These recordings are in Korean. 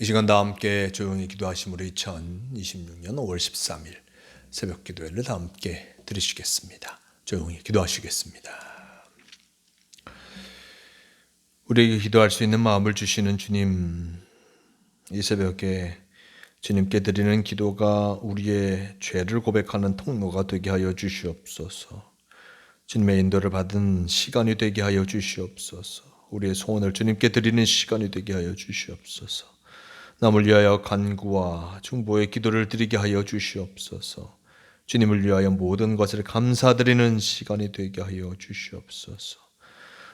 이 시간 다 함께 조용히 기도하심으로 2026년 5월 13일 새벽 기도회를 다 함께 드리시겠습니다. 조용히 기도하시겠습니다. 우리에게 기도할 수 있는 마음을 주시는 주님, 이 새벽에 주님께 드리는 기도가 우리의 죄를 고백하는 통로가 되게 하여 주시옵소서. 주님의 인도를 받은 시간이 되게 하여 주시옵소서. 우리의 소원을 주님께 드리는 시간이 되게 하여 주시옵소서. 남을 위하여 간구와 중보의 기도를 드리게 하여 주시옵소서. 주님을 위하여 모든 것을 감사드리는 시간이 되게 하여 주시옵소서.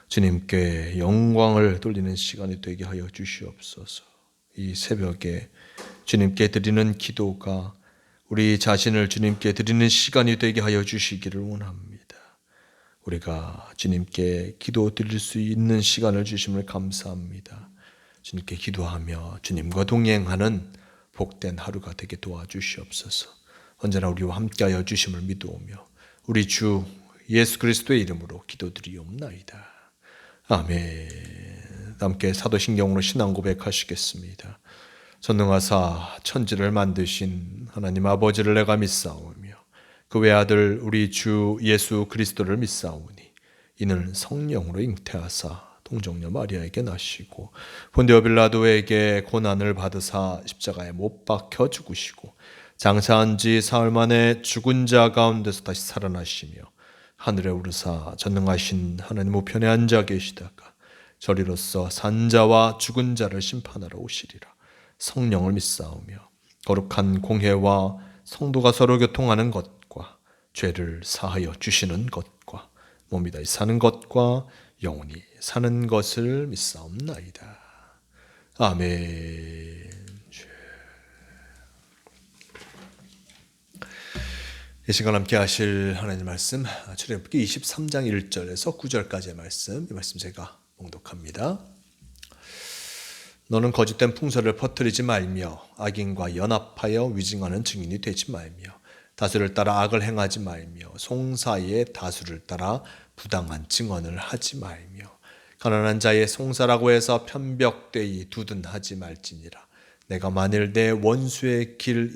주님께 영광을 돌리는 시간이 되게 하여 주시옵소서. 이 새벽에 주님께 드리는 기도가 우리 자신을 주님께 드리는 시간이 되게 하여 주시기를 원합니다. 우리가 주님께 기도 드릴 수 있는 시간을 주심을 감사합니다. 주님께 기도하며 주님과 동행하는 복된 하루가 되게 도와주시옵소서. 언제나 우리와 함께하여 주심을 믿어오며 우리 주 예수 그리스도의 이름으로 기도드리옵나이다. 아멘. 함께 사도신경으로 신앙 고백하시겠습니다. 전능하사 천지를 만드신 하나님 아버지를 내가 믿사오며 그 외아들 우리 주 예수 그리스도를 믿사오니 이는 성령으로 잉태하사 동정녀 마리아에게 나시고 본디오 빌라도에게 고난을 받으사 십자가에 못 박혀 죽으시고 장사한 지 사흘 만에 죽은 자 가운데서 다시 살아나시며 하늘에 오르사 전능하신 하나님 우편에 앉아 계시다가 저리로서 산자와 죽은 자를 심판하러 오시리라. 성령을 믿사오며 거룩한 공회와 성도가 서로 교통하는 것과 죄를 사하여 주시는 것과 몸이 다시 사는 것과 영원히 사는 것을 믿사옵나이다. 아멘. 이 시간 함께 하실 하나님 말씀 출애굽기 23장 1절에서 9절까지의 말씀, 이 말씀 제가 봉독합니다. 너는 거짓된 풍설을 퍼뜨리지 말며 악인과 연합하여 위증하는 증인이 되지 말며 다수를 따라 악을 행하지 말며 송사의 다수를 따라 부당한 증언을 하지 말며 가난한 자의 송사라고 해서 편벽되이 두둔하지 말지니라. 내가 만일 내 원수의 길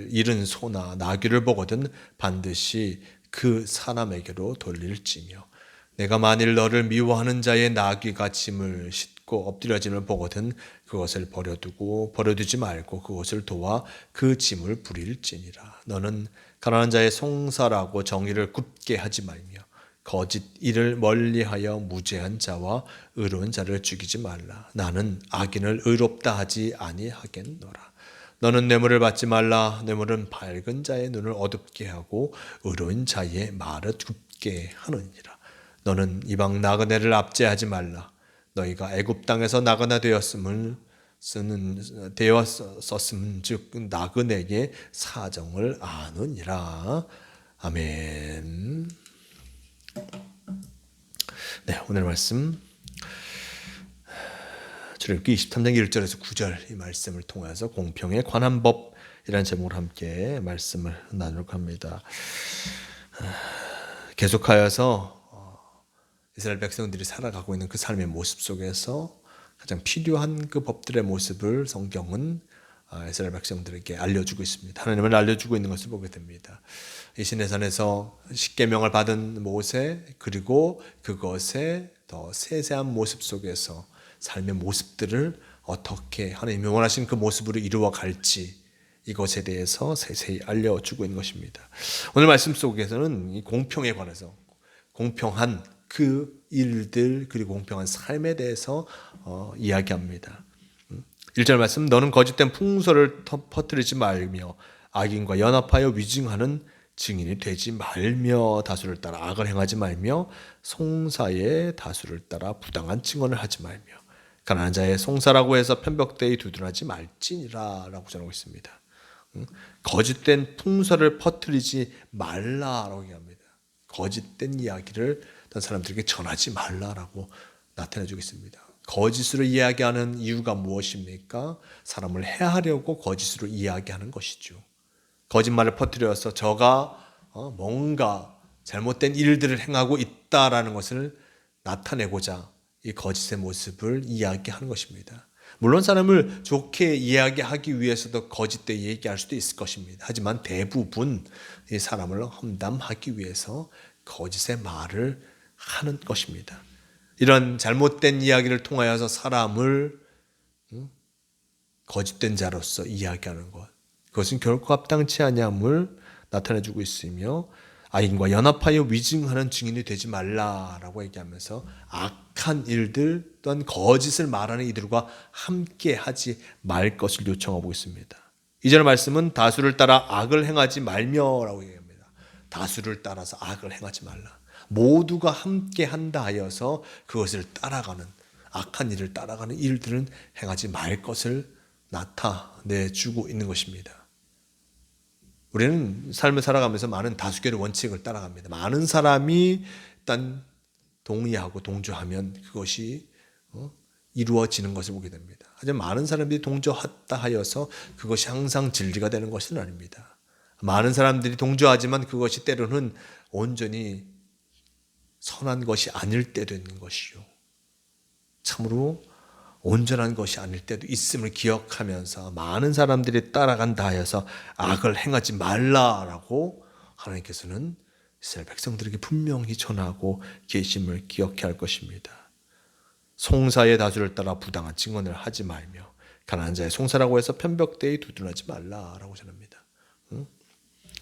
잃은 소나 나귀를 보거든 반드시 그 사람에게로 돌릴지며 내가 만일 너를 미워하는 자의 나귀가 짐을 싣고 엎드려짐을 보거든 그것을 버려두지 말고 그것을 도와 그 짐을 부릴지니라. 너는 가난한 자의 송사라고 정의를 굳게 하지 말며 거짓 일을 멀리하여 무죄한 자와 의로운 자를 죽이지 말라. 나는 악인을 의롭다 하지 아니하겠노라. 너는 뇌물을 받지 말라. 뇌물은 밝은 자의 눈을 어둡게 하고 의로운 자의 말을 굽게 하느니라. 너는 이방 나그네를 압제하지 말라. 너희가 애굽 땅에서 나그네 되었음은 즉 나그네의 사정을 아느니라. 아멘. 네, 오늘 말씀 출애굽기 23장 1절에서 9절 이 말씀을 통해서 공평에 관한 법이라는 제목으로 함께 말씀을 나누려고 합니다. 계속하여서 이스라엘 백성들이 살아가고 있는 그 삶의 모습 속에서 가장 필요한 그 법들의 모습을 성경은 이스라엘 백성들에게 알려주고 있습니다. 하나님을 알려주고 있는 것을 보게 됩니다. 이 시내산에서 십계명을 받은 모세, 그리고 그것의 더 세세한 모습 속에서 삶의 모습들을 어떻게 하나님이 원하신 그 모습으로 이루어 갈지 이것에 대해서 세세히 알려주고 있는 것입니다. 오늘 말씀 속에서는 이 공평에 관해서 공평한 그 일들 그리고 공평한 삶에 대해서 이야기합니다. 1절 말씀, 너는 거짓된 풍설을 퍼뜨리지 말며 악인과 연합하여 위증하는 증인이 되지 말며 다수를 따라 악을 행하지 말며 송사의 다수를 따라 부당한 증언을 하지 말며 가난한 자의 송사라고 해서 편벽되이 두둔하지 말지니라 라고 전하고 있습니다. 거짓된 풍설을 퍼뜨리지 말라라고 얘기합니다. 거짓된 이야기를 다른 사람들에게 전하지 말라라고 나타내주고 있습니다. 거짓으로 이야기하는 이유가 무엇입니까? 사람을 해하려고 거짓으로 이야기하는 것이죠. 거짓말을 퍼뜨려서 저가 뭔가 잘못된 일들을 행하고 있다라는 것을 나타내고자 이 거짓의 모습을 이야기하는 것입니다. 물론 사람을 좋게 이야기하기 위해서도 거짓되게 얘기할 수도 있을 것입니다. 하지만 대부분 이 사람을 험담하기 위해서 거짓의 말을 하는 것입니다. 이런 잘못된 이야기를 통하여서 사람을 거짓된 자로서 이야기하는 것, 그것은 결코 합당치 아니함을 나타내주고 있으며 악인과 연합하여 위증하는 증인이 되지 말라라고 얘기하면서 악한 일들 또한 거짓을 말하는 이들과 함께 하지 말 것을 요청하고 있습니다. 이전 말씀은 다수를 따라 악을 행하지 말며라고 얘기합니다. 다수를 따라서 악을 행하지 말라. 모두가 함께 한다 하여서 그것을 따라가는, 악한 일을 따라가는 일들은 행하지 말 것을 나타내주고 있는 것입니다. 우리는 삶을 살아가면서 많은 다수결의 원칙을 따라갑니다. 많은 사람이 일단 동의하고 동조하면 그것이 이루어지는 것을 보게 됩니다. 하지만 많은 사람들이 동조하다 하여서 그것이 항상 진리가 되는 것은 아닙니다. 많은 사람들이 동조하지만 그것이 때로는 온전히 선한 것이 아닐 때도 있는 것이요. 참으로 온전한 것이 아닐 때도 있음을 기억하면서 많은 사람들이 따라간다 하여서 악을 행하지 말라라고 하나님께서는 이스라엘 백성들에게 분명히 전하고 계심을 기억해야 할 것입니다. 송사의 다수를 따라 부당한 증언을 하지 말며 가난한 자의 송사라고 해서 편벽대에 두둔하지 말라라고 전합니다.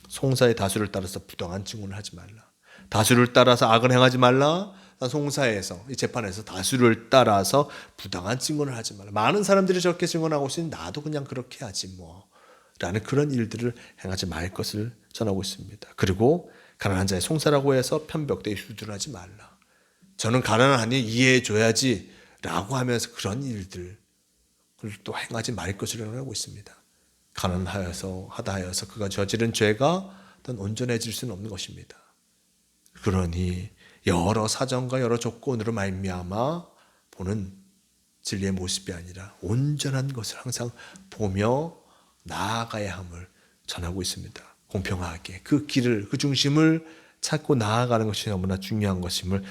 송사의 다수를 따라서 부당한 증언을 하지 말라. 다수를 따라서 악을 행하지 말라. 송사에서 이 재판에서 다수를 따라서 부당한 증언을 하지 말라. 많은 사람들이 저렇게 증언하고 있으니 나도 그냥 그렇게 하지 뭐 라는 그런 일들을 행하지 말 것을 전하고 있습니다. 그리고 가난한 자의 송사라고 해서 편벽대에 두둔하지 말라. 저는 가난하니 이해해 줘야지 라고 하면서 그런 일들을 또 행하지 말 것을 전하고 있습니다. 가난하여서 하다 하여서 그가 저지른 죄가 온전해질 수는 없는 것입니다. 그러니 여러 사정과 여러 조건으로 말미암아 보는 진리의 모습이 아니라 온전한 것을 항상 보며 나아가야 함을 전하고 있습니다. 공평하게 그 길을, 그 중심을 찾고 나아가는 것이 너무나 중요한 것임을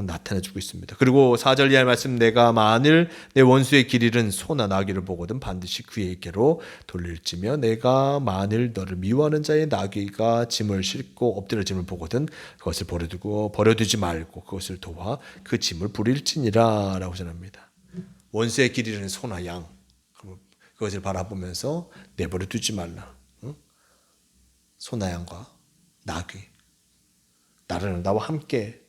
나타내주고 있습니다. 그리고 4절 이하의 말씀, 내가 만일 내 원수의 길 잃은 소나 나귀를 보거든 반드시 그에게로 돌릴지며 내가 만일 너를 미워하는 자의 나귀가 짐을 싣고 엎드려짐을 보거든 그것을 버려두지 말고 그것을 도와 그 짐을 부릴지니라 라고 전합니다. 원수의 길 잃은 소나 양, 그것을 바라보면서 내버려 두지 말라. 소나 양과 나귀, 나와 함께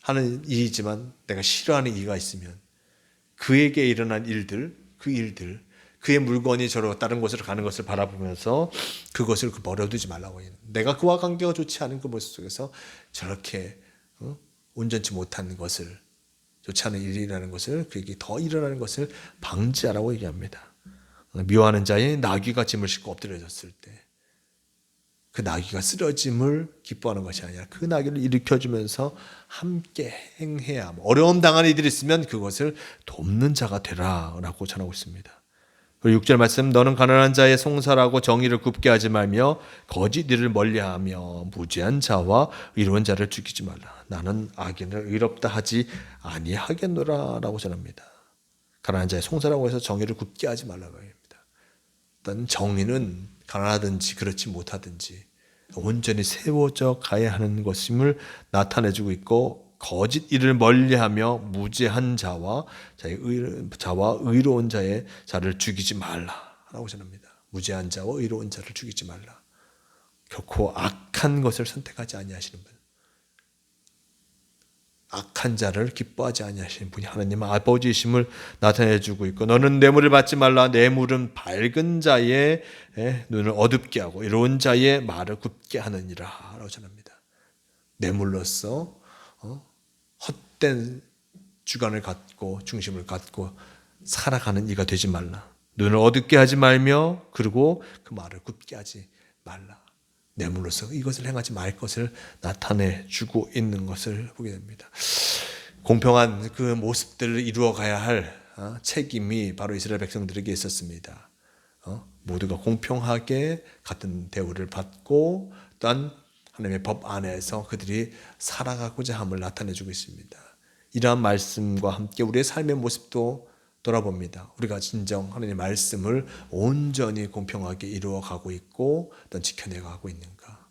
하는 일이지만 내가 싫어하는 이가 있으면 그에게 일어난 일들, 그의 물건이 저로 다른 곳으로 가는 것을 바라보면서 그것을 버려두지 말라고 해요. 내가 그와 관계가 좋지 않은 그 모습 속에서 저렇게 온전치 못한 것을, 좋지 않은 일이라는 것을, 그에게 더 일어나는 것을 방지하라고 얘기합니다. 미워하는 자의 나귀가 짐을 싣고 엎드려졌을 때 그 나귀가 쓰러짐을 기뻐하는 것이 아니라 그 나귀를 일으켜주면서 함께 행해야, 어려움 당하는 이들이 있으면 그것을 돕는 자가 되라라고 전하고 있습니다. 그리고 6절 말씀, 너는 가난한 자의 송사라고 정의를 굽게 하지 말며 거짓 일을 멀리하며 무죄한 자와 의로운 자를 죽이지 말라. 나는 악인을 의롭다 하지 아니하겠노라 라고 전합니다. 가난한 자의 송사라고 해서 정의를 굽게 하지 말라고 합니다. 일단 정의는 가난하든지 그렇지 못하든지 온전히 세워져 가야 하는 것임을 나타내주고 있고, 거짓 일을 멀리하며 무죄한 자와 의로운 자를 죽이지 말라라고 전합니다. 무죄한 자와 의로운 자를 죽이지 말라. 결코 악한 것을 선택하지 아니하시는 분, 악한 자를 기뻐하지 아니하시는 분이 하나님 아버지이심을 나타내주고 있고, 너는 뇌물을 받지 말라. 뇌물은 밝은 자의 눈을 어둡게 하고 이로운 자의 말을 굽게 하느니라 라고 전합니다. 뇌물로서 헛된 주관을 갖고 중심을 갖고 살아가는 이가 되지 말라. 눈을 어둡게 하지 말며 그리고 그 말을 굽게 하지 말라. 뇌물로서 이것을 행하지 말 것을 나타내주고 있는 것을 보게 됩니다. 공평한 그 모습들을 이루어가야 할 책임이 바로 이스라엘 백성들에게 있었습니다. 모두가 공평하게 같은 대우를 받고 또한 하나님의 법 안에서 그들이 살아가고자 함을 나타내주고 있습니다. 이러한 말씀과 함께 우리의 삶의 모습도 돌아봅니다. 우리가 진정 하나님의 말씀을 온전히 공평하게 이루어가고 있고 또 지켜내가고 있는가?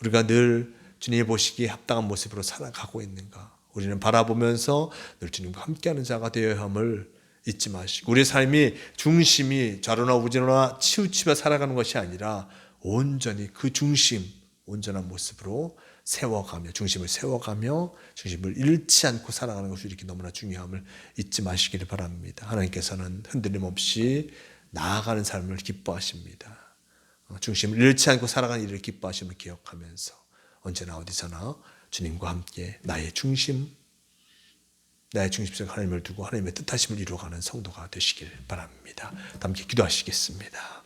우리가 늘 주님이 보시기에 합당한 모습으로 살아가고 있는가? 우리는 바라보면서 늘 주님과 함께하는 자가 되어야 함을 잊지 마시고, 우리의 삶이 중심이 좌로나 우지로나 치우치며 살아가는 것이 아니라 온전히 그 중심, 온전한 모습으로 세워가며, 중심을 세워가며 중심을 잃지 않고 살아가는 것이 이렇게 너무나 중요함을 잊지 마시기를 바랍니다. 하나님께서는 흔들림 없이 나아가는 삶을 기뻐하십니다. 중심을 잃지 않고 살아가는 일을 기뻐하심을 기억하면서 언제나 어디서나 주님과 함께 나의 중심, 나의 중심적 하나님을 두고 하나님의 뜻하심을 이루어가는 성도가 되시길 바랍니다. 함께 기도하시겠습니다.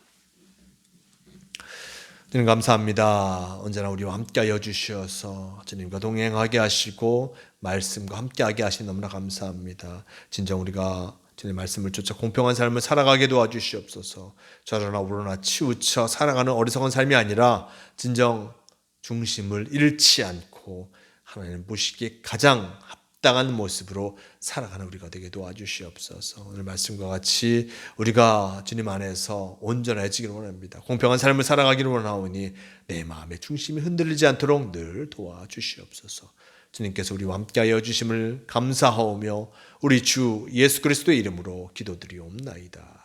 주님 감사합니다. 언제나 우리와 함께하여 주셔서 주님과 동행하게 하시고 말씀과 함께하게 하시니 너무나 감사합니다. 진정 우리가 주님의 말씀을 쫓아 공평한 삶을 살아가게 도와주시옵소서. 좌로나 우로나 치우쳐 살아가는 어리석은 삶이 아니라 진정 중심을 잃지 않고 하나님 보시기에 가장 합당한 모습으로 살아가는 우리가 되게 도와주시옵소서. 오늘 말씀과 같이 우리가 주님 안에서 온전해지기를 원합니다. 공평한 삶을 살아가기를 원하오니 내 마음의 중심이 흔들리지 않도록 늘 도와주시옵소서. 주님께서 우리와 함께하여 주심을 감사하오며 우리 주 예수 그리스도의 이름으로 기도드리옵나이다.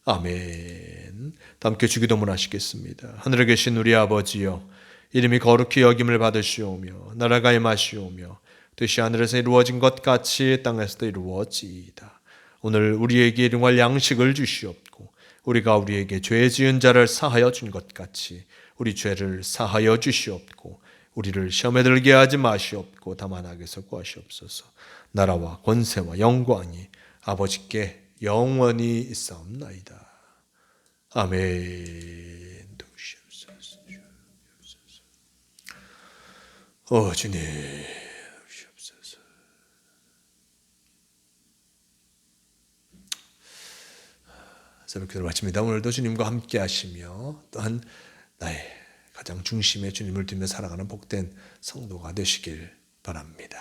아멘. 함께 주기도문 하시겠습니다. 하늘에 계신 우리 아버지여, 이름이 거룩히 여김을 받으시오며 나라가 임하시오며 뜻이 하늘에서 이루어진 것 같이 땅에서도 이루어지이다. 오늘 우리에게 일용할 양식을 주시옵고 우리가 우리에게 죄 지은 자를 사하여 준 것 같이 우리 죄를 사하여 주시옵고 우리를 시험에 들게 하지 마시옵고 다만 악에서 구하시옵소서. 나라와 권세와 영광이 아버지께 영원히 있사옵나이다. 아멘. 주님 주옵소서. 새벽 기도를 마칩니다. 오늘도 주님과 함께 하시며 또한 나의 가장 중심에 주님을 두며 살아가는 복된 성도가 되시길 바랍니다.